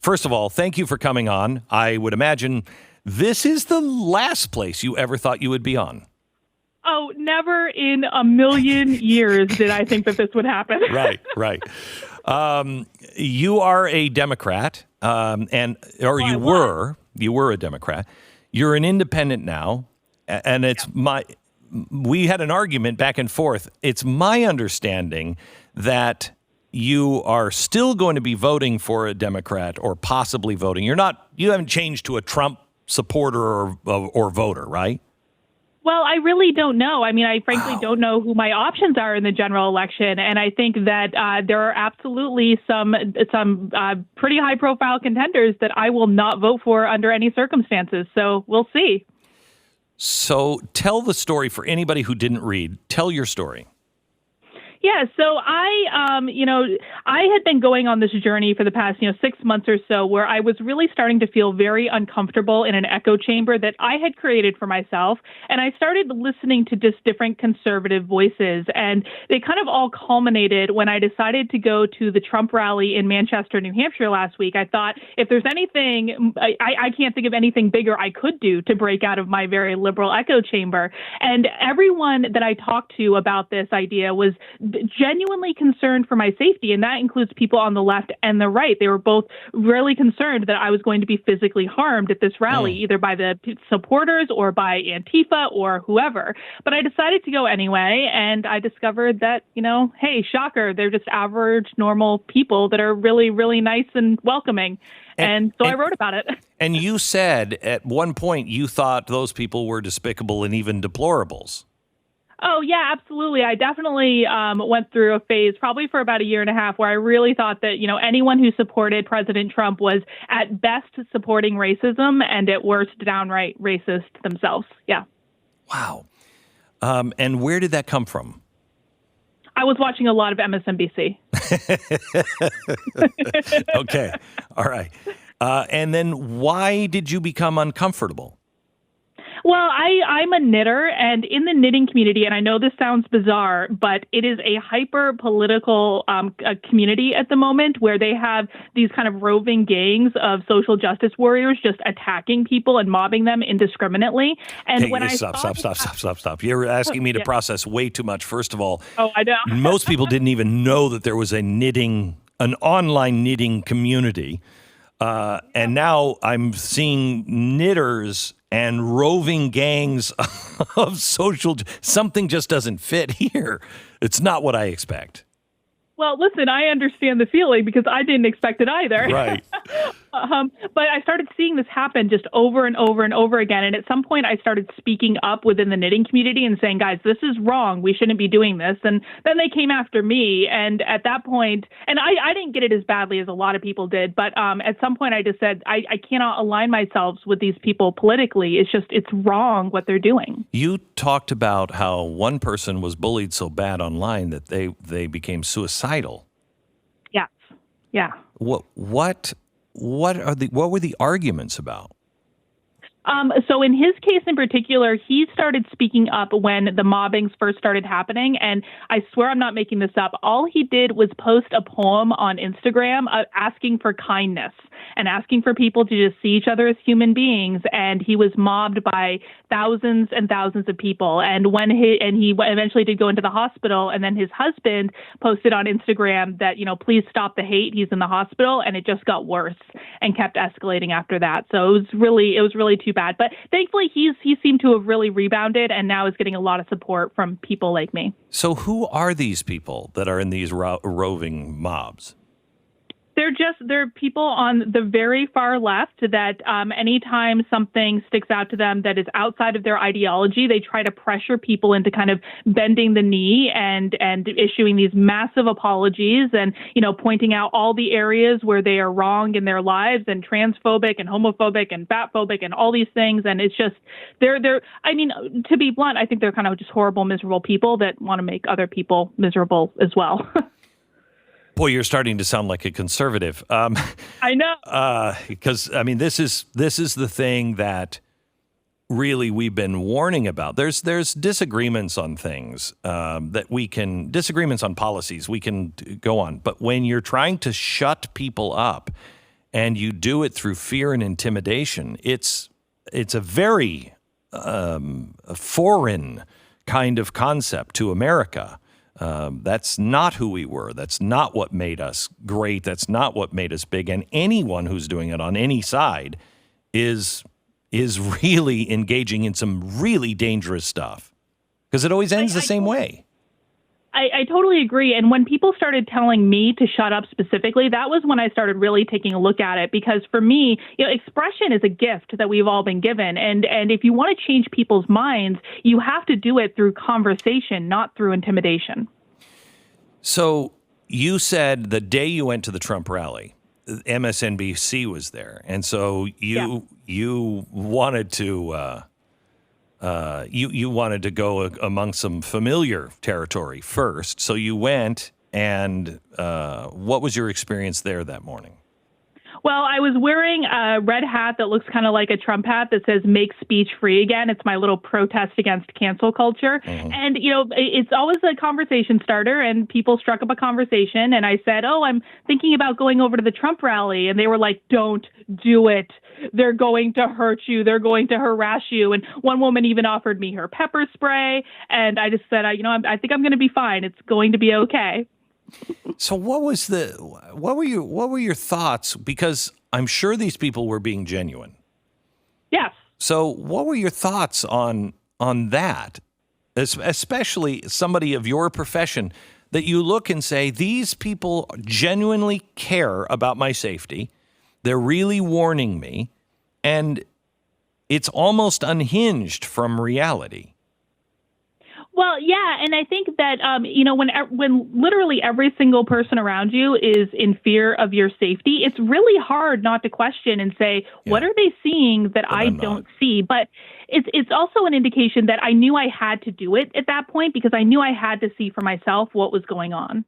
first of all, thank you for coming on. I would imagine this is the last place you ever thought you would be on. Oh, never in a million years did I think that this would happen. Right. You are a Democrat, you were a Democrat. You're an independent now, and we had an argument back and forth. It's my understanding that you are still going to be voting for a Democrat or possibly voting. You haven't changed to a Trump supporter or voter, right? Well, I really don't know. I mean, I frankly don't know who my options are in the general election. And I think that there are absolutely some pretty high profile contenders that I will not vote for under any circumstances. So we'll see. So tell the story for anybody who didn't read. Tell your story. Yeah, so I had been going on this journey for the past, 6 months or so where I was really starting to feel very uncomfortable in an echo chamber that I had created for myself. And I started listening to just different conservative voices. And they kind of all culminated when I decided to go to the Trump rally in Manchester, New Hampshire last week. I thought if there's anything, I can't think of anything bigger I could do to break out of my very liberal echo chamber. And everyone that I talked to about this idea was genuinely concerned for my safety, and that includes people on the left and the right. They were both really concerned that I was going to be physically harmed at this rally, either by the supporters or by Antifa or whoever. But I decided to go anyway, and I discovered that, hey, shocker, they're just average, normal people that are really, really nice and welcoming. And so I wrote about it. And you said at one point you thought those people were despicable and even deplorables. Oh, yeah, absolutely. I definitely went through a phase, probably for about a year and a half, where I really thought that, anyone who supported President Trump was at best supporting racism and at worst downright racist themselves. Yeah. Wow. And where did that come from? I was watching a lot of MSNBC. Okay. All right. And then why did you become uncomfortable? Well, I'm a knitter, and in the knitting community, and I know this sounds bizarre, but it is a hyper-political community at the moment where they have these kind of roving gangs of social justice warriors just attacking people and mobbing them indiscriminately. And Stop. You're asking me to process way too much. First of all, I know. Most people didn't even know that there was an online knitting community. And now I'm seeing knitters and roving gangs of something just doesn't fit here. It's not what I expect. Well, listen, I understand the feeling because I didn't expect it either. Right. But I started seeing this happen just over and over and over again. And at some point, I started speaking up within the knitting community and saying, guys, this is wrong. We shouldn't be doing this. And then they came after me. And at that point, and I didn't get it as badly as a lot of people did. But at some point, I just said, I cannot align myself with these people politically. It's wrong what they're doing. You talked about how one person was bullied so bad online that they became suicidal. Yes. Yeah. What were the arguments about? So in his case in particular, he started speaking up when the mobbings first started happening. And I swear I'm not making this up. All he did was post a poem on Instagram asking for kindness and asking for people to just see each other as human beings. And he was mobbed by thousands and thousands of people. And he eventually did go into the hospital. And then his husband posted on Instagram that, please stop the hate. He's in the hospital. And it just got worse and kept escalating after that. So it was really too bad. But thankfully, he seemed to have really rebounded and now is getting a lot of support from people like me. So who are these people that are in these roving mobs? They're people on the very far left that anytime something sticks out to them that is outside of their ideology, they try to pressure people into kind of bending the knee and issuing these massive apologies and, pointing out all the areas where they are wrong in their lives and transphobic and homophobic and fatphobic and all these things. And it's just to be blunt, I think they're kind of just horrible, miserable people that want to make other people miserable as well. Boy, you're starting to sound like a conservative. I know. Because this is the thing that really we've been warning about. There's disagreements on things disagreements on policies we can go on. But when you're trying to shut people up and you do it through fear and intimidation, it's a very a foreign kind of concept to America. That's not who we were. That's not what made us great. That's not what made us big. And anyone who's doing it on any side is really engaging in some really dangerous stuff, because it always ends the same way. I totally agree. And when people started telling me to shut up specifically, that was when I started really taking a look at it. Because for me, expression is a gift that we've all been given. And if you want to change people's minds, you have to do it through conversation, not through intimidation. So you said the day you went to the Trump rally, MSNBC was there. And so you wanted to you wanted to go among some familiar territory first. So you went, and what was your experience there that morning? Well, I was wearing a red hat that looks kind of like a Trump hat that says "Make speech free again." It's my little protest against cancel culture. Mm-hmm. And, it's always a conversation starter, and people struck up a conversation. And I said, "Oh, I'm thinking about going over to the Trump rally." And they were like, "Don't do it. They're going to hurt you. They're going to harass you." And one woman even offered me her pepper spray. And I just said, I think I'm going to be fine. It's going to be okay. So what were your thoughts? Because I'm sure these people were being genuine. Yes. So what were your thoughts on that, especially somebody of your profession, that you look and say, these people genuinely care about my safety. They're really warning me, and it's almost unhinged from reality. Well, yeah, and I think that when literally every single person around you is in fear of your safety, it's really hard not to question and say, what are they seeing that I don't see? But it's also an indication that I knew I had to do it at that point, because I knew I had to see for myself what was going on.